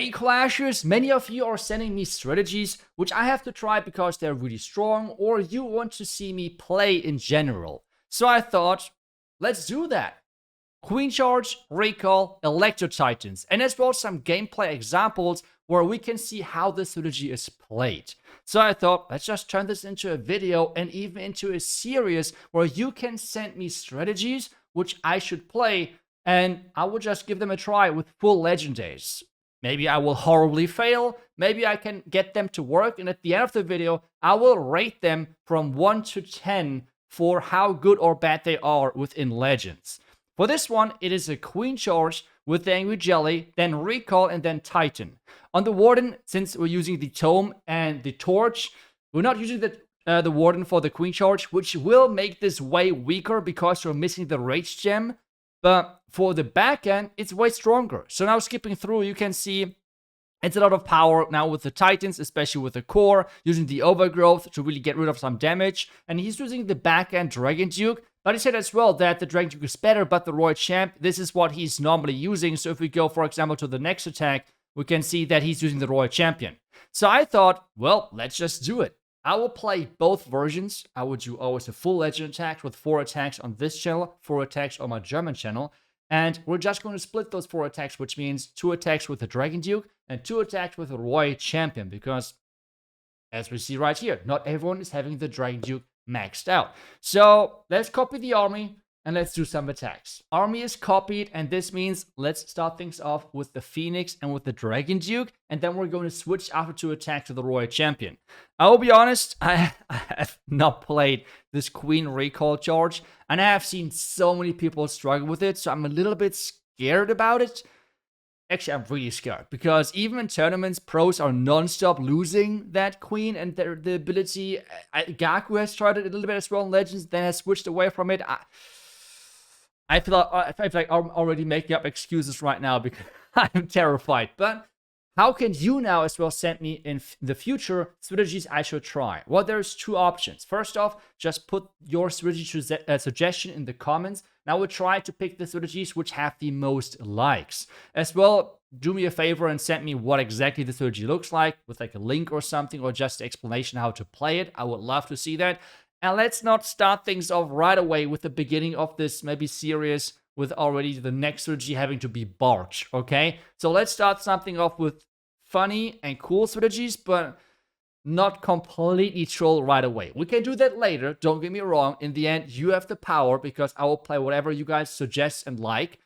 Hey Clashers, many of you are sending me strategies which I have to try because they're really strong, or you want to see me play in general. So I thought, let's do that. Queen Charge, Recall, Electro Titans, and as well some gameplay examples where we can see how this strategy is played. So I thought, let's just turn this into a video and even into a series where you can send me strategies which I should play, and I will just give them a try with full legendaries. Maybe I will horribly fail, maybe I can get them to work, and at the end of the video, I will rate them from 1 to 10 for how good or bad they are within Legends. For this one, it is a Queen Charge with the Angry Jelly, then Recall, and then Titan. On the Warden, since we're using the Tome and the Torch, we're not using the Warden for the Queen Charge, which will make this way weaker because we're missing the Rage Gem. But for the back end, it's way stronger. So now skipping through, you can see it's a lot of power now with the Titans, especially with the core, using the Overgrowth to really get rid of some damage. And he's using the back end Dragon Duke. But he said as well that the Dragon Duke is better, but the Royal Champ, this is what he's normally using. So if we go, for example, to the next attack, we can see that he's using the Royal Champion. So I thought, well, let's just do it. I will play both versions. I would do always a full legend attack with 4 attacks on this channel, 4 attacks on my German channel. And we're just going to split those 4 attacks, which means 2 attacks with the Dragon Duke and 2 attacks with the Royal Champion. Because, as we see right here, not everyone is having the Dragon Duke maxed out. So let's copy the army and let's do some attacks. Army is copied, and this means let's start things off with the Phoenix and with the Dragon Duke, and then we're going to switch after 2 attacks to the Royal Champion. I will be honest, I have not played this Queen Recall Charge, and I have seen so many people struggle with it, so I'm a little bit scared about it. Actually, I'm really scared, because even in tournaments, pros are non-stop losing that queen and the ability. Gaku has tried it a little bit as well in Legends, then has switched away from it. I feel like I'm already making up excuses right now because I'm terrified. But how can you now as well send me in the future strategies I should try? Well, there's 2 options. First off, just put your strategy suggestion in the comments. Now we'll try to pick the strategies which have the most likes. As well, do me a favor and send me what exactly the strategy looks like with like a link or something, or just an explanation how to play it. I would love to see that. And let's not start things off right away with the beginning of this maybe series with already the next strategy having to be Barch, okay? So let's start something off with funny and cool strategies, but not completely troll right away. We can do that later, don't get me wrong. In the end, you have the power because I will play whatever you guys suggest and like,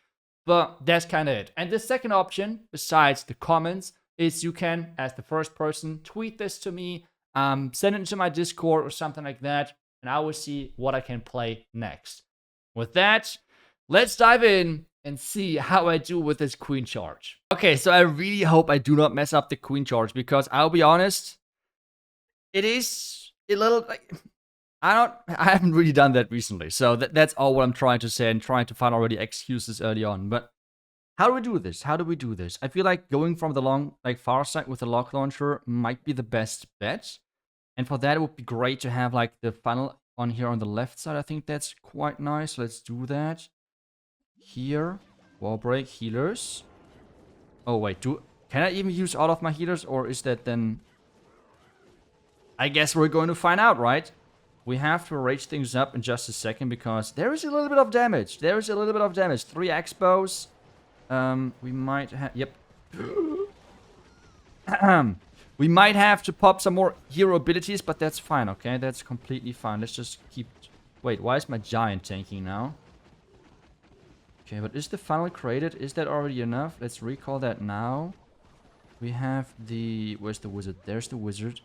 but that's kind of it. And the second option, besides the comments, is you can, as the first person, tweet this to me, send it into my Discord or something like that, and I will see what I can play next. With that, let's dive in and see how I do with this Queen Charge. Okay, so I really hope I do not mess up the Queen Charge, because I'll be honest, it is a little like, I haven't really done that recently. So that's all what I'm trying to say and trying to find already excuses early on. But how do we do this? How do we do this? I feel like going from the far side with the lock launcher might be the best bet. And for that, it would be great to have like the funnel on here on the left side. I think that's quite nice. Let's do that. Here, wall break, healers. Oh wait, can I even use all of my healers, or is that then? I guess we're going to find out, right? We have to rage things up in just a second because there is a little bit of damage. 3 expos. We might have. Yep. We might have to pop some more hero abilities, but that's fine, okay? That's completely fine. Let's just keep... Wait, why is my giant tanking now? Okay, but is the funnel created? Is that already enough? Let's recall that now. We have the... Where's the wizard? There's the wizard.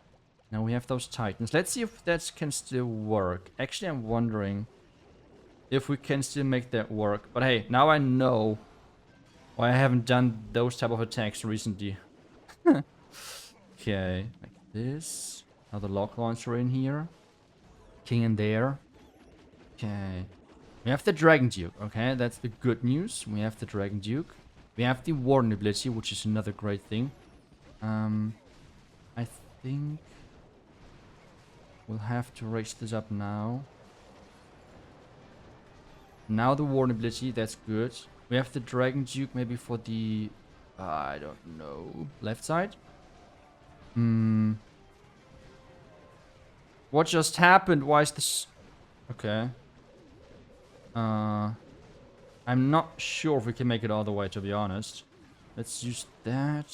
Now we have those titans. Let's see if that can still work. Actually, I'm wondering if we can still make that work. But hey, now I know why I haven't done those type of attacks recently. Okay, like this. Another lock launcher in here. King in there. Okay. We have the Dragon Duke, okay? That's the good news. We have the Dragon Duke. We have the Warden ability, which is another great thing. I think we'll have to raise this up now. Now the Warden ability, that's good. We have the Dragon Duke maybe for the I don't know. Left side? Hmm. What just happened? Why is this... Okay. I'm not sure if we can make it all the way, to be honest. Let's use that.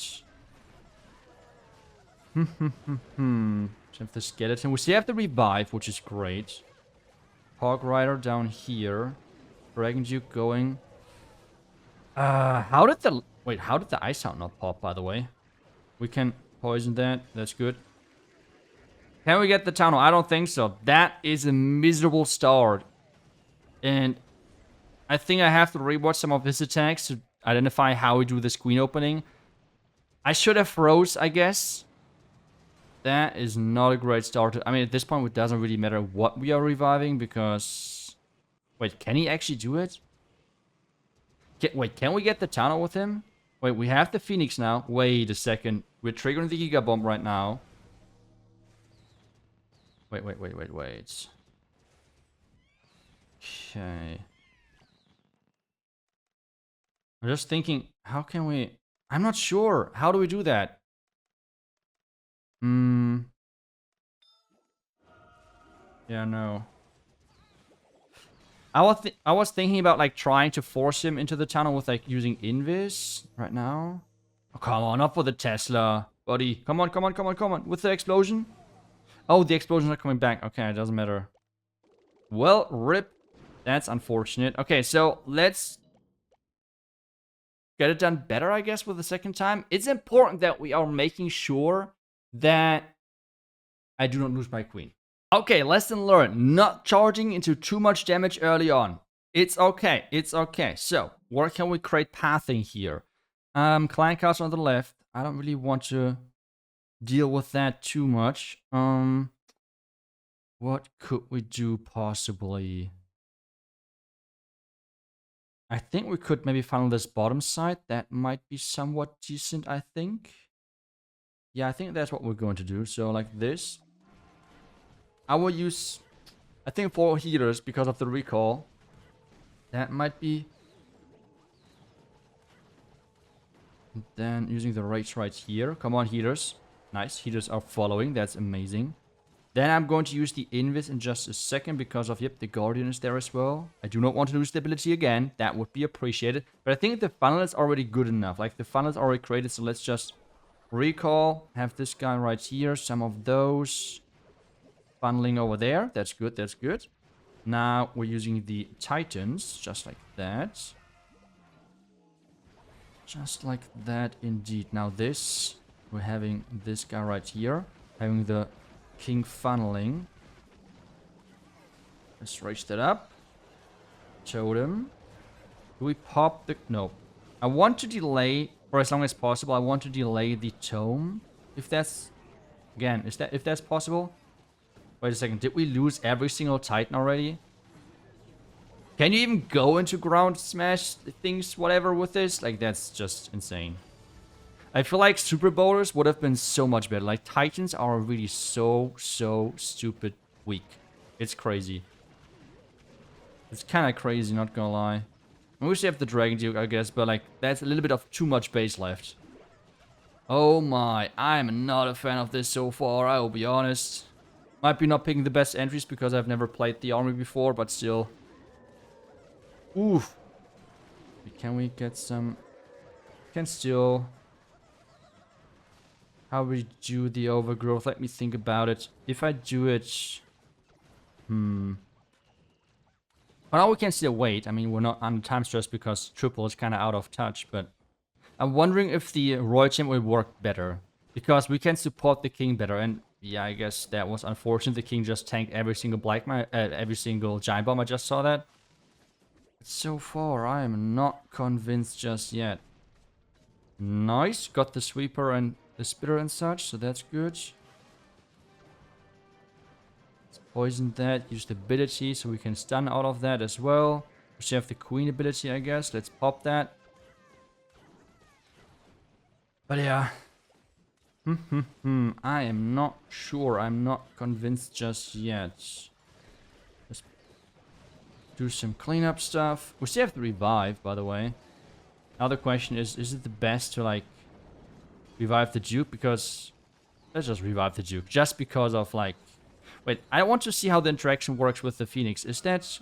So have the skeleton. We still have the revive, which is great. Hog Rider down here. Dragon Duke going. How did the... Wait, how did the ice sound not pop, by the way? We can poison that. That's good. Can we get the tunnel? I don't think so. That is a miserable start. And I think I have to rewatch some of his attacks to identify how we do this queen opening. I should have froze, I guess. That is not a great start. I mean, at this point, it doesn't really matter what we are reviving because... Wait, can he actually do it? Wait, can we get the tunnel with him? Wait, we have the Phoenix now. Wait a second. We're triggering the Giga Bomb right now. Wait. Okay. I'm just thinking, how can we... I'm not sure. How do we do that? Yeah, no. I was thinking about, like, trying to force him into the tunnel with, like, using Invis right now. Oh, come on, up with the Tesla, buddy. Come on. With the explosion. Oh, the explosion's not coming back. Okay, it doesn't matter. Well, rip. That's unfortunate. Okay, so let's get it done better, I guess, with the second time. It's important that we are making sure that I do not lose my queen. Okay, lesson learned. Not charging into too much damage early on. It's okay. So, where can we create pathing here? Clan castle on the left. I don't really want to deal with that too much. What could we do possibly? I think we could maybe funnel this bottom side. That might be somewhat decent, I think. Yeah, I think that's what we're going to do. So, like this. I will use, I think, 4 healers because of the recall. That might be. And then using the rage right here. Come on, healers. Nice. Healers are following. That's amazing. Then I'm going to use the Invis in just a second because of, yep, the Guardian is there as well. I do not want to lose the ability again. That would be appreciated. But I think the funnel is already good enough. Like, the funnel is already created, so let's just recall. Have this guy right here. Some of those funneling over there. That's good. Now we're using the Titans, just like that. Just like that, indeed. Now this, we're having this guy right here. Having the King funneling. Let's raise that up. Totem. Do we pop the... No. I want to delay, for as long as possible, I want to delay the tome. If that's... Again, if that's possible. Wait a second, did we lose every single Titan already? Can you even go into ground smash things, whatever, with this? Like, that's just insane. I feel like Super Bowlers would have been so much better. Like, Titans are really so stupid weak. It's crazy. It's kind of crazy, not gonna lie. I wish they have the Dragon Duke, I guess, but, like, that's a little bit of too much base left. Oh my, I'm not a fan of this so far, I will be honest. Might be not picking the best entries because I've never played the army before, but still. Oof. Can we get some... Can still... How we do the overgrowth? Let me think about it. If I do it... But now we can still wait. I mean, we're not under time stress because triple is kind of out of touch, but... I'm wondering if the Royal Champ will work better. Because we can support the king better, and... Yeah, I guess that was unfortunate. The king just tanked every single every single giant bomb. I just saw that. But so far, I am not convinced just yet. Nice. Got the sweeper and the spitter and such, so that's good. Let's poison that. Use the ability so we can stun out of that as well. We should have the queen ability, I guess. Let's pop that. But yeah. I am not sure. I'm not convinced just yet. do some cleanup stuff. We still have to revive, by the way. Now the question is it the best to like revive the Duke? Because let's just revive the Duke. Just because of like... Wait, I want to see how the interaction works with the Phoenix. Is that...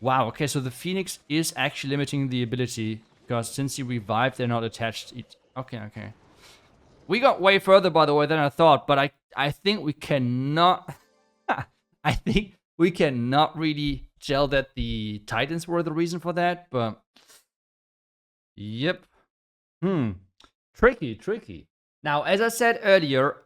Wow, okay, so the Phoenix is actually limiting the ability. Because since he revived, they're not attached. Okay, okay. We got way further, by the way, than I thought. But I think we cannot... I think we cannot really tell that the Titans were the reason for that. But... Yep. Tricky, tricky. Now, as I said earlier,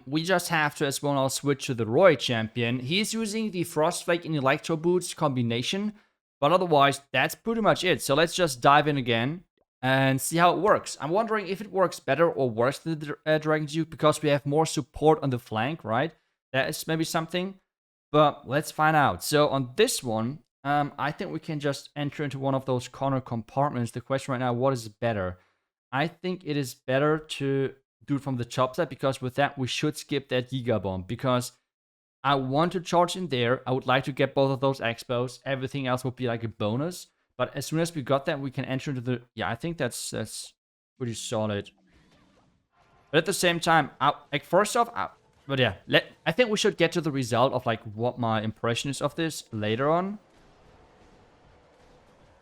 we just have to as well now switch to the Roy champion. He's using the Frostflake and Electro Boots combination, but otherwise, that's pretty much it. So let's just dive in again and see how it works. I'm wondering if it works better or worse than the Dragon Duke because we have more support on the flank, right? That is maybe something, but let's find out. So on this one, I think we can just enter into one of those corner compartments. The question right now, what is better? I think it is better to do it from the top side because with that we should skip that Giga Bomb because I want to charge in there. I would like to get both of those expos. Everything else would be like a bonus. But as soon as we got that, we can enter into the... Yeah, I think that's pretty solid. But at the same time, like first off, but yeah, I think we should get to the result of like what my impression is of this later on.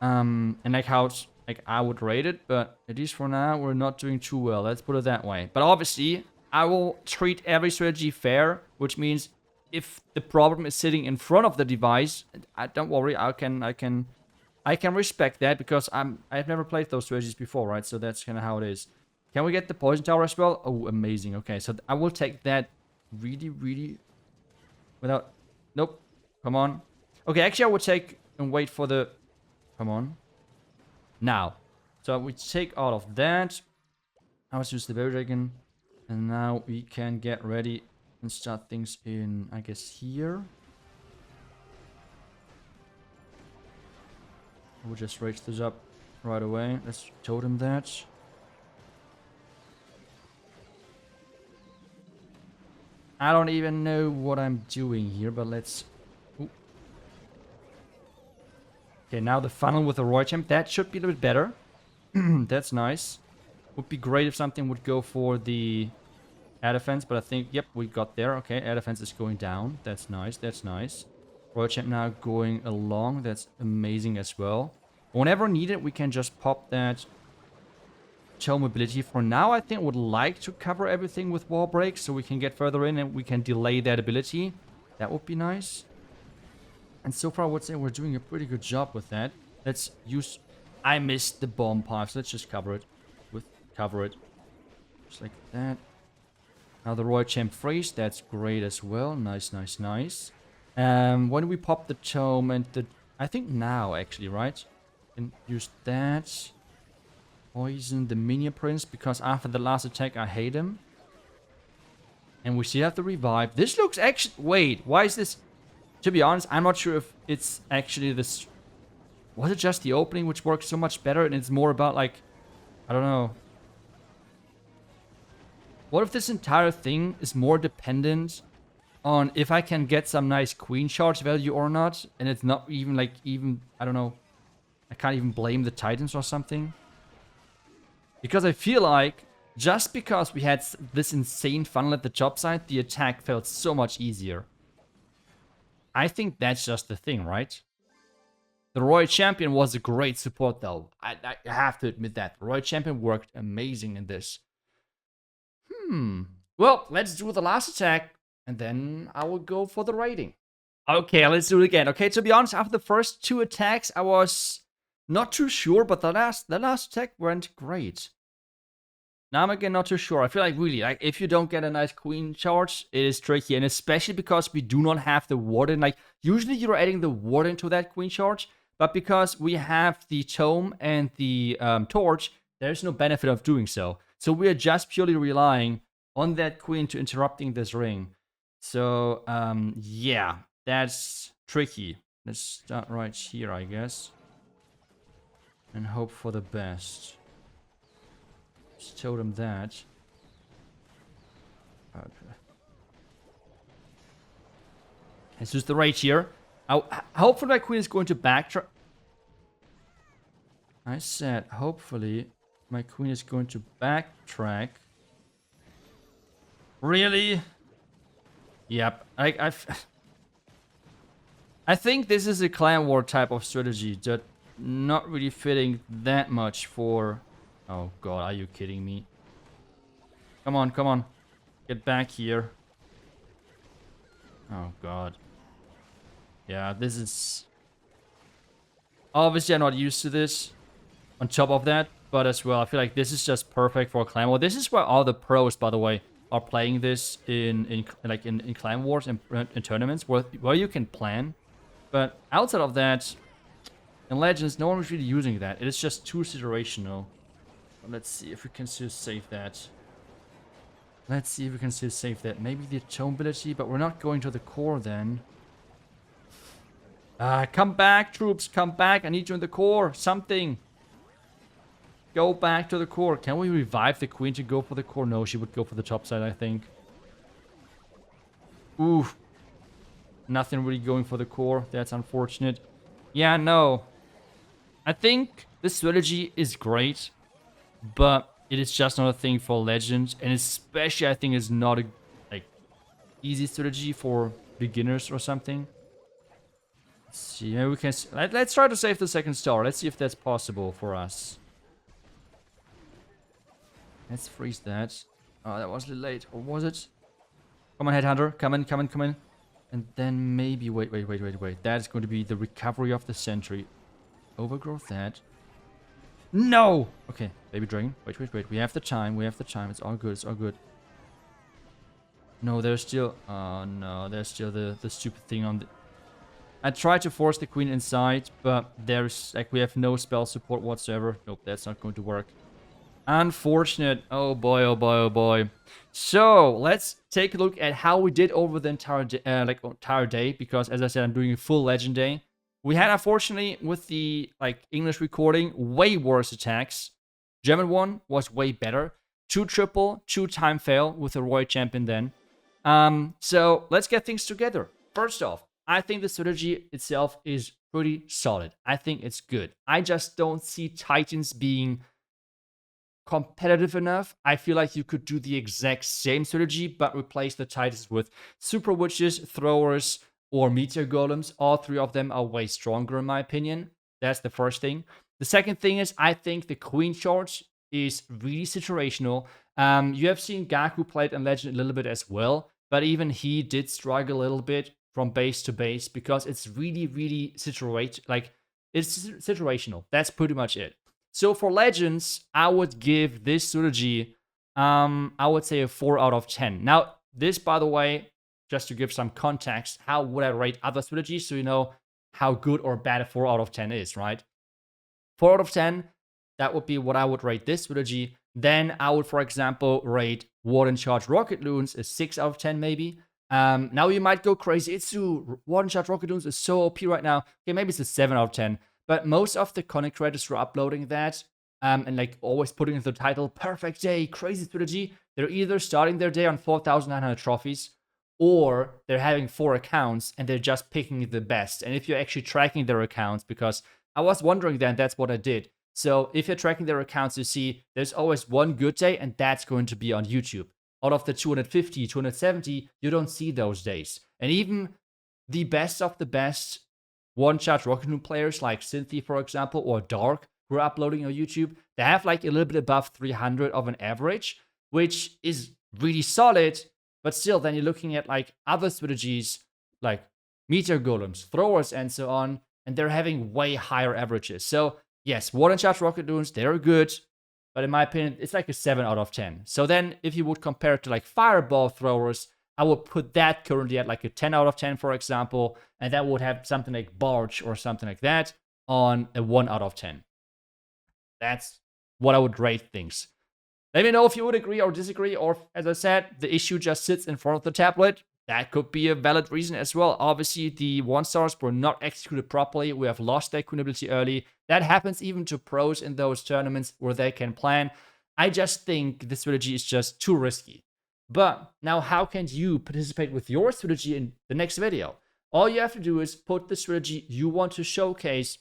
And like how it's, like I would rate it, but at least for now, we're not doing too well. Let's put it that way. But obviously, I will treat every strategy fair, which means if the problem is sitting in front of the device, don't worry, I can respect that because I've never played those strategies before, right? So that's kind of how it is. Can we get the poison tower as well? Oh, amazing. Okay, so I will take that really without... Nope. Come on. Okay, actually, I would take and wait for the... Come on. Now. So we take all of that. I was use the Berry Dragon. And now we can get ready and start things in, I guess, here. We'll just rage this up right away. Let's totem that. I don't even know what I'm doing here, but let's... Ooh. Okay, now the funnel with the Roy Champ. That should be a little bit better. That's nice. Would be great if something would go for the air defense, but I think, yep, we got there. Okay, air defense is going down. That's nice, that's nice. Roy Champ now going along. That's amazing as well. Whenever needed, we can just pop that Show mobility. For now, I think I would like to cover everything with wall breaks so we can get further in and we can delay that ability. That would be nice. And so far, I would say we're doing a pretty good job with that. Let's use... I missed the bomb pipes. Let's just cover it. Cover it. Just like that. Now the Roy Champ freeze. That's great as well. Nice, nice, nice. When we pop the tome and the... I think now, actually, right? And use that. Poison the Minion Prince, because after the last attack, I hate him. And we still have the revive. This looks actually... Wait, why is this... To be honest, I'm not sure if it's actually this... Was it just the opening which works so much better and it's more about like... I don't know. What if this entire thing is more dependent on if I can get some nice queen charge value or not? And it's not even like... I don't know. I can't even blame the Titans or something. Because I feel like just because we had this insane funnel at the top side, the attack felt so much easier. I think that's just the thing, right? The Roy Champion was a great support though. I have to admit that. The Roy Champion worked amazing in this. Well, let's do the last attack and then I will go for the rating. Okay, let's do it again. Okay, to be honest, after the first two attacks, I was... not too sure, but the last attack went great. Now I'm again not too sure. I feel like really, like if you don't get a nice queen charge, it is tricky. And especially because we do not have the warden. Like usually you're adding the warden to that queen charge. But because we have the tome and the torch, there's no benefit of doing so. So we are just purely relying on that queen to interrupting this ring. So yeah, that's tricky. Let's start right here, I guess. And hope for the best. Just told him that. Okay. Let's use the rage here. Hopefully my queen is going to backtrack. I said, hopefully, my queen is going to backtrack. Really? Yep. I think this is a clan war type of strategy that not really fitting that much for... Oh god, are you kidding me? Come on, come on. Get back here. Oh god. Yeah, this is... Obviously, I'm not used to this. On top of that, but as well, I feel like this is just perfect for clan war. This is where all the pros, by the way, are playing this in clan wars and in tournaments where you can plan. But outside of that, in Legends, no one was really using that. It is just too situational. Let's see if we can still save that. Let's see if we can still save that. Maybe the tone ability, but we're not going to the core then. Come back, troops. Come back. I need you in the core. Something. Go back to the core. Can we revive the queen to go for the core? No, she would go for the top side, I think. Oof. Nothing really going for the core. That's unfortunate. Yeah, no. I think this strategy is great, but it is just not a thing for Legends. And especially, I think it's not a easy strategy for beginners or something. Let's see. Maybe we can... Let's try to save the second star. Let's see if that's possible for us. Let's freeze that. Oh, that was a little late. Or was it? Come on, Headhunter. Come in, come in, come in. And then maybe... Wait. That's going to be the recovery of the sentry. Overgrowth that. No! Okay, baby dragon. Wait. We have the time. We have the time. It's all good. It's all good. No, there's still... Oh, no. There's still the stupid thing on the... I tried to force the queen inside, but there's... we have no spell support whatsoever. Nope, that's not going to work. Unfortunate. Oh boy, oh boy, oh boy. So, let's take a look at how we did over the entire day, because as I said, I'm doing a full Legend day. We had, unfortunately, with the English recording, way worse attacks. German one was way better. 2 triple, 2 time fail with the Roy champion then. So, let's get things together. First off, I think the strategy itself is pretty solid. I think it's good. I just don't see Titans being competitive enough. I feel like you could do the exact same strategy, but replace the Titans with Super Witches, Throwers, or Meteor Golems. All 3 of them are way stronger in my opinion. That's the first thing. The second thing is, I think the Queen charge is really situational. You have seen Gaku played in Legend a little bit as well, but even he did struggle a little bit from base to base because it's really, really it's situational. That's pretty much it. So for Legends, I would give this strategy, I would say a 4 out of 10. Now, this, by the way, just to give some context, how would I rate other strategies so you know how good or bad a 4 out of 10 is, right? 4 out of 10, that would be what I would rate this strategy. Then I would, for example, rate Warden Charge Rocket Loons a 6 out of 10 maybe. Now you might go crazy. iTzu, Warden Charge Rocket Loons is so OP right now. Okay, maybe it's a 7 out of 10. But most of the content creators who are uploading that and always putting in the title, perfect day, crazy strategy, they're either starting their day on 4,900 trophies or they're having 4 accounts and they're just picking the best. And if you're actually tracking their accounts, because I was wondering then, that's what I did. So if you're tracking their accounts, you see there's always one good day and that's going to be on YouTube. Out of the 250, 270, you don't see those days. And even the best of the best one-shot Rocket Loon players like Cynthia, for example, or Dark, who are uploading on YouTube, they have a little bit above 300 of an average, which is really solid. But still, then you're looking at other strategies like Meteor Golems, Throwers, and so on, and they're having way higher averages. So yes, one-shot Rocket Loons, they're good, but in my opinion, it's a 7 out of 10. So then, if you would compare it to Fireball Throwers, I would put that currently at a 10 out of 10, for example, and that would have something like Barge or something like that on a 1 out of 10. That's what I would rate things. Let me know if you would agree or disagree, or as I said, the issue just sits in front of the tablet. That could be a valid reason as well. Obviously, the 1-stars were not executed properly. We have lost their queen ability early. That happens even to pros in those tournaments where they can plan. I just think the strategy is just too risky. But now, how can you participate with your strategy in the next video? All you have to do is put the strategy you want to showcase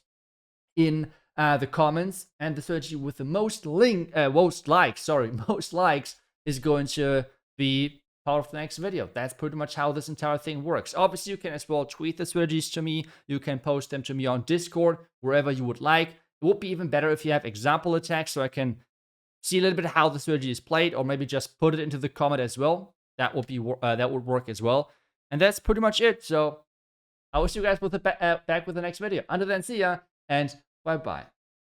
in the comments, and the strategy with the most most likes, most likes is going to be part of the next video. That's pretty much how this entire thing works. Obviously, you can as well tweet the strategies to me. You can post them to me on Discord, wherever you would like. It would be even better if you have example attacks so I can see a little bit how the strategy is played, or maybe just put it into the comment as well. That would work as well. And that's pretty much it. So I will see you guys back with the next video. Until then, see ya, and bye-bye.